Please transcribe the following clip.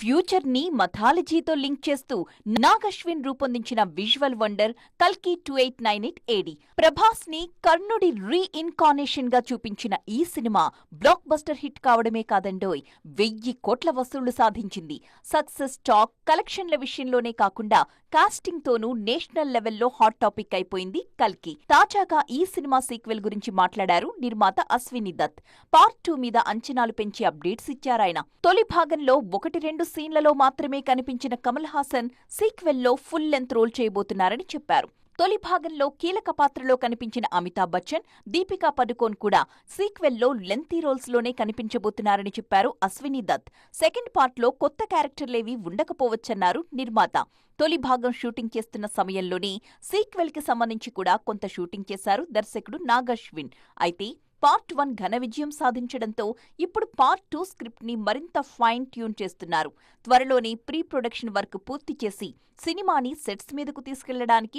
Future ని మథాలజీతో link చేస్తూ నాగ్ అశ్విన్ రూపొందించిన విజువల్ వండర్ కల్కి 2898 ఏడి. ప్రభాస్ ని కర్ణుడి రీఇన్కార్నేషన్ గా చూపించిన ఈ సినిమా బ్లాక్ బస్టర్ హిట్ కావడమే కాదండోయ్, 1000 కోట్ల వసూళ్లు సాధించింది. సక్సెస్ టాక్, కలెక్షన్ల విషయంలోనే కాకుండా కాస్టింగ్ తోనూ నేషనల్ లెవెల్లో హాట్ టాపిక్ అయిపోయింది కల్కి. తాజాగా ఈ సినిమా సీక్వెల్ గురించి మాట్లాడారు నిర్మాత అశ్విని దత్. పార్ట్ 2 మీద అంచనాలు పెంచి అప్డేట్స్ ఇచ్చారాయన. తొలి భాగంలో 1-2 సీన్లలో మాత్రమే కనిపించిన కమల్ హాసన్ సీక్వెల్లో ఫుల్ లెంత్ రోల్ చేయబోతున్నారని చెప్పారు. తొలి భాగంలో కీలక పాత్రలో కనిపించిన అమితాబ్ బచ్చన్, దీపికా పదుకోన్ కూడా సీక్వెల్లో లెంతీ రోల్స్లోనే కనిపించబోతున్నారని చెప్పారు అశ్విని దత్. సెకండ్ పార్ట్లో కొత్త క్యారెక్టర్లేవీ ఉండకపోవచ్చన్నారు నిర్మాత. తొలి భాగం షూటింగ్ చేస్తున్న సమయంలోనే సీక్వెల్ కి సంబంధించి కూడా కొంత షూటింగ్ చేశారు దర్శకుడు నాగ్ అశ్విన్. అయితే పార్ట్ 1 ఘన విజయం సాధించడంతో ఇప్పుడు పార్ట్ 2 స్క్రిప్ట్ ని మరింత ఫైన్ ట్యూన్ చేస్తున్నారు. త్వరలోనే ప్రీ ప్రొడక్షన్ వర్క్ పూర్తి చేసి సినిమాని సెట్స్ మీదకు తీసుకెళ్లడానికి